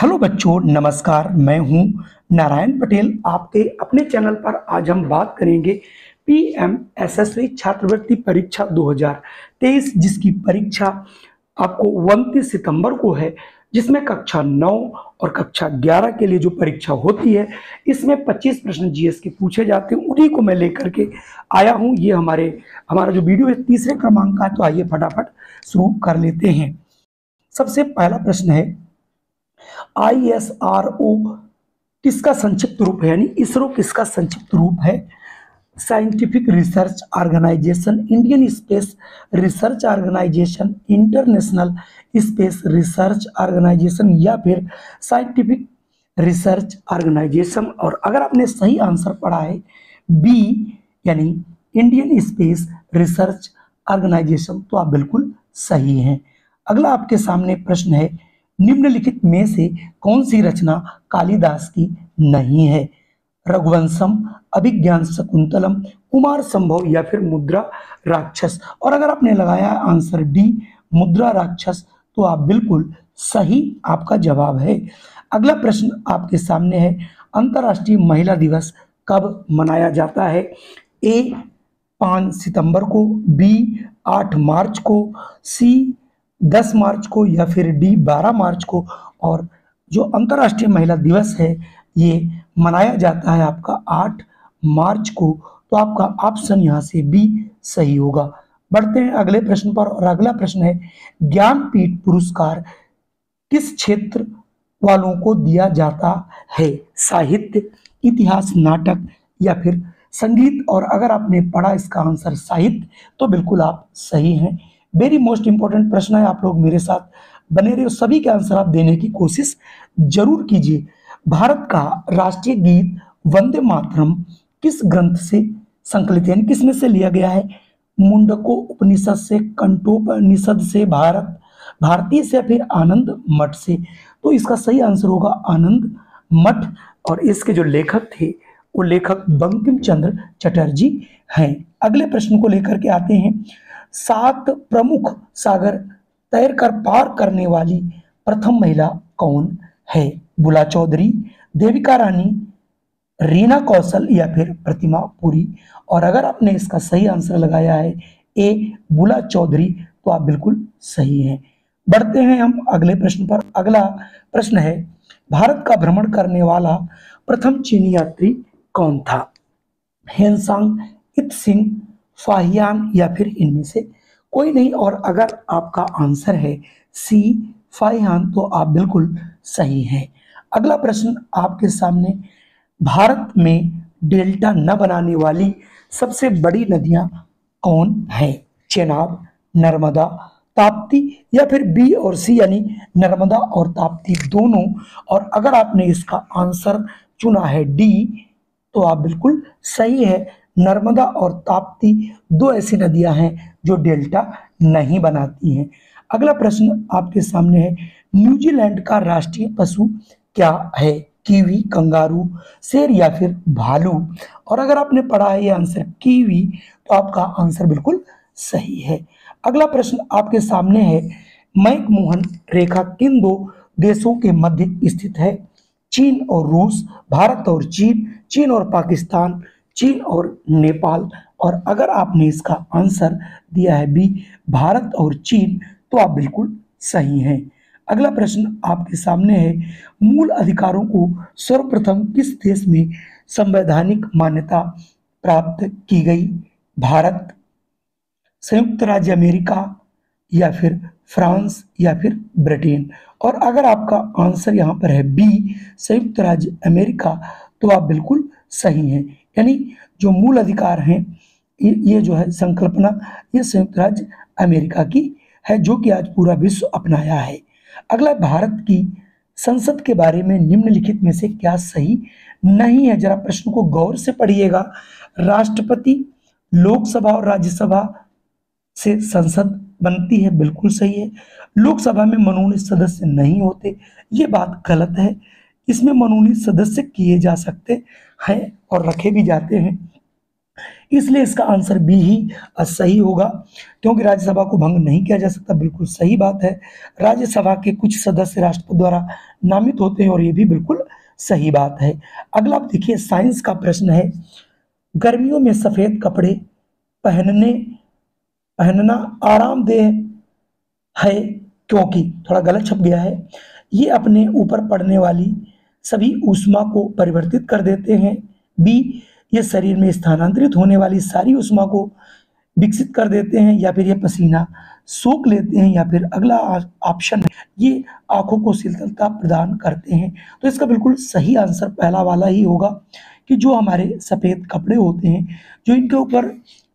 Hello बच्चों, नमस्कार। मैं हूं नारायण पटेल। आपके अपने चैनल पर आज हम बात करेंगे पीएमएसएसवाई छात्रवृत्ति परीक्षा 2023, जिसकी परीक्षा आपको 29 सितंबर को है, जिसमें कक्षा 9 और कक्षा 11 के लिए जो परीक्षा होती है, इसमें 25 प्रश्न जीएस के पूछे जाते हैं। उन्हीं को मैं लेकर के आया हूं। ये हमारा जो वीडियो है तीसरे क्रमांक का है, तो आइए फटाफट शुरू कर लेते हैं। सबसे पहला प्रश्न है, ISRO किसका संक्षिप्त रूप है, यानी इसरो किसका संक्षिप्त रूप है? Scientific research organisation, Indian space research organisation, international space research organisation, या फिर साइंटिफिक रिसर्च ऑर्गेनाइजेशन। और अगर आपने सही आंसर पढ़ा है बी, यानी इंडियन स्पेस रिसर्च ऑर्गेनाइजेशन, तो आप बिल्कुल सही हैं। अगला आपके सामने प्रश्न है, निम्नलिखित में से कौन सी रचना कालिदास की नहीं है? रघुवंशम, अभिज्ञान शकुंतलम, कुमार संभव, या फिर मुद्रा राक्षस। और अगर आपने लगाया आंसर डी, मुद्रा राक्षस, तो आप बिल्कुल सही, आपका जवाब है। अगला प्रश्न आपके सामने है, अंतर्राष्ट्रीय महिला दिवस कब मनाया जाता है? ए 5 सितंबर को, बी 8 मार्च को, सी 10 मार्च को, या फिर डी 12 मार्च को। और जो अंतर्राष्ट्रीय महिला दिवस है ये मनाया जाता है आपका 8 मार्च को, तो आपका ऑप्शन यहाँ से बी सही होगा। बढ़ते हैं अगले प्रश्न पर, और अगला प्रश्न है, ज्ञानपीठ पुरस्कार किस क्षेत्र वालों को दिया जाता है? साहित्य, इतिहास, नाटक, या फिर संगीत। और अगर आपने पढ़ा इसका आंसर साहित्य, तो बिल्कुल आप सही हैं। वेरी मोस्ट इंपॉर्टेंट प्रश्न है, आप लोग मेरे साथ बने रहिए, सभी के आंसर आप देने की कोशिश जरूर कीजिए। भारत का राष्ट्रीय गीत वंदे मातरम किस ग्रंथ से संकलित है, किस में से लिया गया है? मुंडको उपनिषद से, कंठोपनिषद से, भारतीय से, या फिर आनंद मठ से? तो इसका सही आंसर होगा आनंद मठ। और इसके जो लेखक थे वो लेखक बंकिम चंद्र चटर्जी हैं। अगले प्रश्न को लेकर के आते हैं, 7 प्रमुख सागर तैर कर पार करने वाली प्रथम महिला कौन है? बुला चौधरी, देविका रानी, रीना कौशल, या फिर प्रतिमा पुरी। और अगर आपने इसका सही आंसर लगाया है ए बुला चौधरी, तो आप बिल्कुल सही हैं। बढ़ते हैं हम अगले प्रश्न पर। अगला प्रश्न है, भारत का भ्रमण करने वाला प्रथम चीनी यात्री कौन था? हेनसांग, इत्सिंग, फाहियान, या फिर इनमें से कोई नहीं। और अगर आपका आंसर है सी फाहियान, तो आप बिल्कुल सही हैं। अगला प्रश्न आपके सामने, भारत में डेल्टा न बनाने वाली सबसे बड़ी नदियां कौन है? चेनाब, नर्मदा, ताप्ती, या फिर बी और सी, यानी नर्मदा और ताप्ती दोनों। और अगर आपने इसका आंसर चुना है डी, तो आप बिल्कुल सही है। नर्मदा और ताप्ती दो ऐसी नदियां हैं जो डेल्टा नहीं बनाती हैं। अगला प्रश्न आपके सामने है, न्यूजीलैंड का राष्ट्रीय पशु क्या है? कीवी, कंगारू, शेर, या फिर भालू। और अगर आपने पढ़ा है ये आंसर कीवी, तो आपका आंसर बिल्कुल सही है। अगला प्रश्न आपके सामने है, मैकमोहन रेखा किन दो देशों के मध्य स्थित है? चीन और रूस, भारत और चीन, चीन और पाकिस्तान, चीन और नेपाल। और अगर आपने इसका आंसर दिया है बी, भारत और चीन, तो आप बिल्कुल सही हैं। अगला प्रश्न आपके सामने है, मूल अधिकारों को सर्वप्रथम किस देश में संवैधानिक मान्यता प्राप्त की गई? भारत, संयुक्त राज्य अमेरिका, या फिर फ्रांस, या फिर ब्रिटेन। और अगर आपका आंसर यहाँ पर है बी, संयुक्त राज्य अमेरिका, तो आप बिल्कुल सही हैं। यानी जो मूल अधिकार हैं, ये जो है संकल्पना, ये संयुक्त राज्य अमेरिका की है, जो कि आज पूरा विश्व अपनाया है। अगला, भारत की संसद के बारे में निम्नलिखित में से क्या सही नहीं है? जरा प्रश्न को गौर से पढ़िएगा। राष्ट्रपति, लोकसभा और राज्यसभा से संसद बनती है, बिल्कुल सही है। लोकसभा में मनोनीत सदस्य नहीं होते, ये बात गलत है। इसमें मनोनीत सदस्य किए जा सकते हैं और रखे भी जाते हैं। इसलिए इसका आंसर बी ही सही होगा, क्योंकि राज्यसभा को भंग नहीं किया जा सकता। बिल्कुल सही बात है, राज्यसभा के कुछ सदस्य राष्ट्रपति द्वारा नामित होते हैं, और ये भी बिल्कुल सही बात है। अगला आप देखिए, साइंस का प्रश्न है, गर्मियों में सफेद कपड़े पहनने पहनना आरामदेह है क्योंकि, थोड़ा गलत छप गया है, ये अपने ऊपर पड़ने वाली सभी ऊष्मा को परिवर्तित कर देते हैं। बी, ये शरीर में स्थानांतरित होने वाली सारी ऊष्मा को विकसित कर देते हैं, या फिर ये पसीना सोख लेते हैं, या फिर अगला ऑप्शन है, ये आंखों को शीतलता प्रदान करते हैं। तो इसका बिल्कुल सही आंसर पहला वाला ही होगा, कि जो हमारे सफ़ेद कपड़े होते हैं, जो इनके ऊपर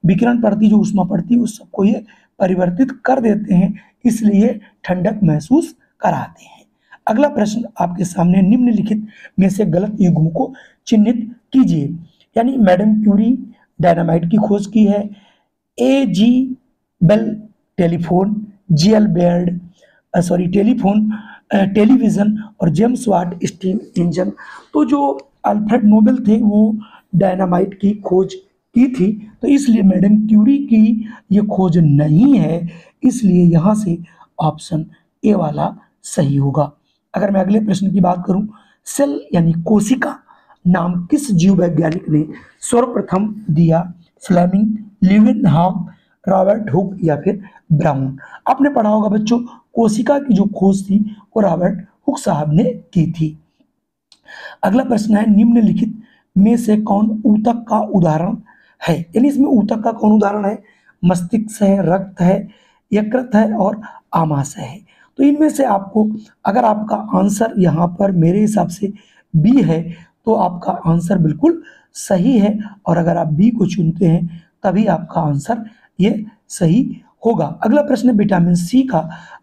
विकिरण पड़ती, जो ऊष्मा पड़ती, उस सबको ये परिवर्तित कर देते हैं, इसलिए ठंडक महसूस कराते हैं। अगला प्रश्न आपके सामने, निम्नलिखित में से गलत युग्म को चिन्हित कीजिए। यानी मैडम क्यूरी डायनामाइट की खोज की है, A G Bell telephone, G L Baird telephone television, और जेम्स वाट स्टीम इंजन। तो जो अल्फ्रेड नोबेल थे वो डायनामाइट की खोज की थी, तो इसलिए मैडम क्यूरी की ये खोज नहीं है, इसलिए यहाँ से ऑप्शन ए वाला सही होगा। अगर मैं अगले प्रश्न की बात करूं, सेल यानी कोशिका नाम किस जीव वैज्ञानिक ने सर्वप्रथम दिया? फ्लेमिंग, ल्यूवेनहॉफ, रॉबर्ट हुक, या फिर ब्राउन। आपने पढ़ा होगा बच्चों, कोशिका की जो खोज थी वो रॉबर्ट हुक साहब ने की थी। अगला प्रश्न है, निम्नलिखित में से कौन ऊतक का उदाहरण है? यानी इसमें ऊतक का कौन उदाहरण है? मस्तिष्क है, रक्त है, यकृत है, और आमाशय है। तो इनमें से आपको, अगर आपका आंसर यहाँ पर मेरे हिसाब से बी है, तो आपका आंसर बिल्कुल सही है, और अगर आप बी को चुनते हैं तभी आपका आंसर ये सही होगा। अगला प्रश्न है, विटामिन सी का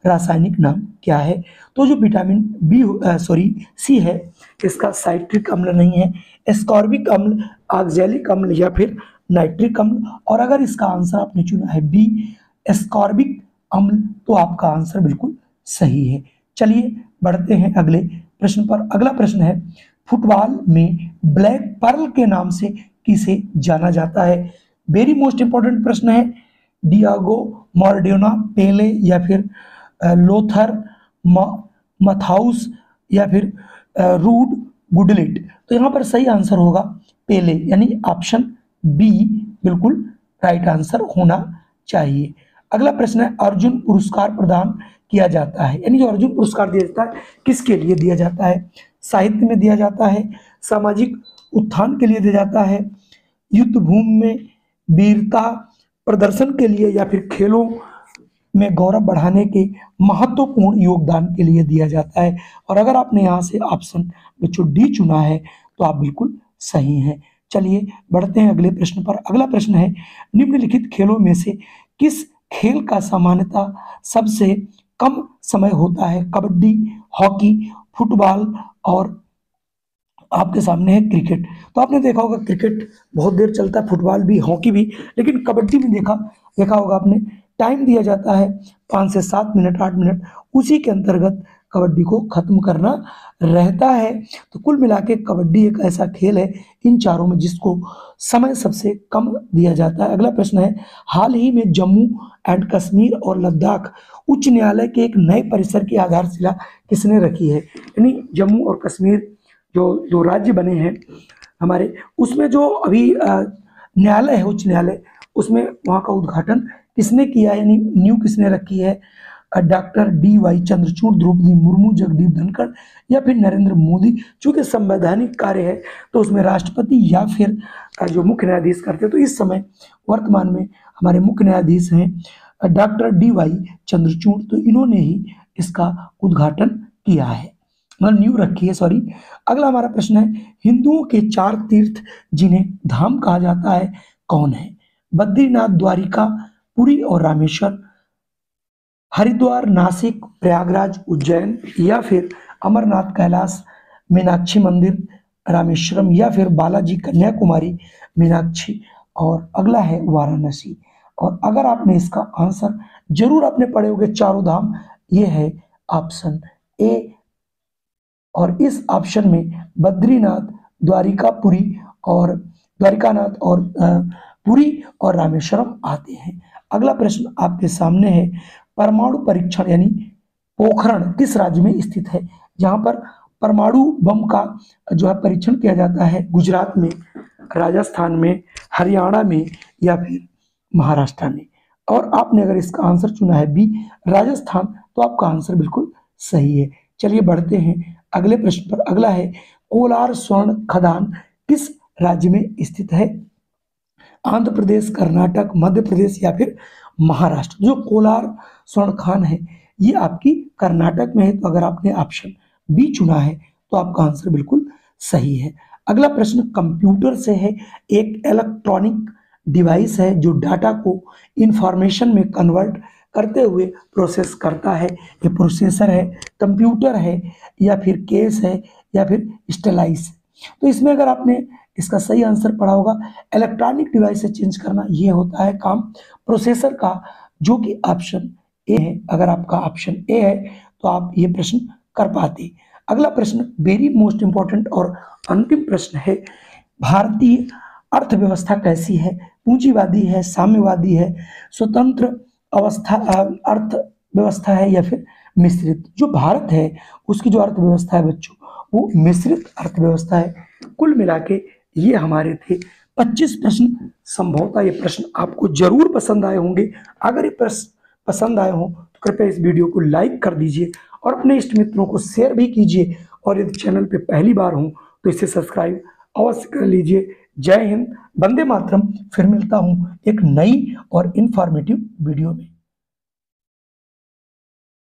रासायनिक नाम क्या है? तो जो विटामिन सी है, इसका साइट्रिक अम्ल नहीं है, एस्कॉर्बिक अम्ल, ऑक्जेलिक अम्ल, या फिर नाइट्रिक अम्ल। और अगर इसका आंसर आपने चुना है बी, एस्कॉर्बिक अम्ल, तो आपका आंसर बिल्कुल सही है। चलिए बढ़ते हैं अगले प्रश्न पर। अगला प्रश्न है, फुटबॉल में ब्लैक पर्ल के नाम से किसे जाना जाता है? वेरी मोस्ट इंपॉर्टेंट प्रश्न है। डियागो माराडोना, पेले, या फिर लोथर मथाउस, या फिर रूड गुडलिट। तो यहाँ पर सही आंसर होगा पेले, यानी ऑप्शन बी बिल्कुल राइट आंसर होना चाहिए। अगला प्रश्न है, अर्जुन पुरस्कार प्रदान किया जाता है, यानी जो अर्जुन पुरस्कार दिया जाता है किसके लिए दिया जाता है? साहित्य में दिया जाता है, सामाजिक उत्थान के लिए दिया जाता है, युद्ध भूमि में वीरता प्रदर्शन के लिए, या फिर खेलों में गौरव बढ़ाने के महत्वपूर्ण योगदान के लिए दिया जाता है। और अगर आपने यहाँ से ऑप्शन बच्चों डी चुना है तो आप बिल्कुल सही हैं। चलिए बढ़ते हैं अगले प्रश्न पर। अगला प्रश्न है, निम्नलिखित खेलों में से किस खेल का सामान्यतः सबसे कम समय होता है? कबड्डी, हॉकी, फुटबॉल, और आपके सामने है क्रिकेट। तो आपने देखा होगा क्रिकेट बहुत देर चलता है, फुटबॉल भी, हॉकी भी, लेकिन कबड्डी में देखा होगा आपने, टाइम दिया जाता है 5 से 7 मिनट, 8 मिनट, उसी के अंतर्गत कबड्डी को खत्म करना रहता है। तो कुल मिला के कबड्डी एक ऐसा खेल है इन चारों में जिसको समय सबसे कम दिया जाता है। अगला प्रश्न है, हाल ही में जम्मू एंड कश्मीर और लद्दाख उच्च न्यायालय के एक नए परिसर की आधारशिला किसने रखी है? यानी जम्मू और कश्मीर जो जो राज्य बने हैं हमारे, उसमें जो अभी न्यायालय है, उच्च न्यायालय, उसमें वहाँ का उद्घाटन किसने किया, यानी नींव किसने रखी है? Doctor D Y. चंद्रचूड़, द्रौपदी मुर्मू, जगदीप धनखड़, या फिर नरेंद्र मोदी। चूंकि संवैधानिक कार्य है तो उसमें राष्ट्रपति या फिर जो मुख्य न्यायाधीश करते हैं, तो इस समय वर्तमान में हमारे मुख्य न्यायाधीश हैं डॉक्टर डी.वाई. चंद्रचूड़, तो इन्होंने ही इसका उद्घाटन किया है, मतलब न्यू रखी है, सॉरी। अगला हमारा प्रश्न है, हिंदुओं के 4 तीर्थ जिन्हें धाम कहा जाता है कौन है? बद्रीनाथ, द्वारिका, पुरी और रामेश्वर, हरिद्वार, नासिक, प्रयागराज, उज्जैन, या फिर अमरनाथ, कैलाश, मीनाक्षी मंदिर, रामेश्वरम, या फिर बालाजी, कन्याकुमारी, मीनाक्षी, और अगला है वाराणसी। और अगर आपने इसका आंसर जरूर आपने पढ़े होंगे चारों धाम, ये है ऑप्शन ए। और इस ऑप्शन में बद्रीनाथ, द्वारिकापुरी और द्वारिकानाथ और पुरी और रामेश्वरम आते हैं। अगला प्रश्न आपके सामने है, परमाणु परीक्षण यानी पोखरण किस राज्य में स्थित है? जहां पर परमाणु बम का जो है परीक्षण किया जाता है, गुजरात में, राजस्थान में, हरियाणा में या फिर महाराष्ट्र में। और आपने अगर इसका आंसर चुना है बी राजस्थान, तो आपका आंसर बिल्कुल सही है। चलिए बढ़ते हैं अगले प्रश्न पर। अगला है, कोलार स्वर्ण खदान किस राज्य में स्थित है? आंध्र प्रदेश, कर्नाटक, मध्य प्रदेश या फिर महाराष्ट्र। जो कोलार स्वर्ण खान है ये आपकी कर्नाटक में है, तो अगर आपने ऑप्शन बी चुना है तो आपका आंसर बिल्कुल सही है। अगला प्रश्न कंप्यूटर से है। एक इलेक्ट्रॉनिक डिवाइस है जो डाटा को इंफॉर्मेशन में कन्वर्ट करते हुए प्रोसेस करता है। ये प्रोसेसर है, कंप्यूटर है या फिर केस है या फिर स्टेलाइस। तो इसमें अगर आपने इसका सही आंसर पढ़ा होगा, इलेक्ट्रॉनिक डिवाइस से चेंज करना ये होता है काम प्रोसेसर का, जो कि ऑप्शन ए है। अगर आपका ऑप्शन ए है तो आप ये प्रश्न कर पाते। अगला प्रश्न वेरी मोस्ट इंपॉर्टेंट और अंतिम प्रश्न है, भारतीय अर्थव्यवस्था कैसी है? पूंजीवादी है, साम्यवादी है, स्वतंत्र अवस्था अर्थव्यवस्था है या फिर मिश्रित? जो भारत है उसकी जो अर्थव्यवस्था है बच्चों, वो मिश्रित अर्थव्यवस्था है। कुल मिला के ये हमारे थे 25 प्रश्न। संभवतः ये प्रश्न आपको जरूर पसंद आए होंगे। अगर ये प्रश्न पसंद आए हों तो कृपया इस वीडियो को लाइक कर दीजिए और अपने इष्ट मित्रों को शेयर भी कीजिए, और यदि चैनल पे पहली बार हो तो इसे सब्सक्राइब अवश्य कर लीजिए। जय हिंद, वंदे मातरम। फिर मिलता हूँ एक नई और इंफॉर्मेटिव वीडियो में।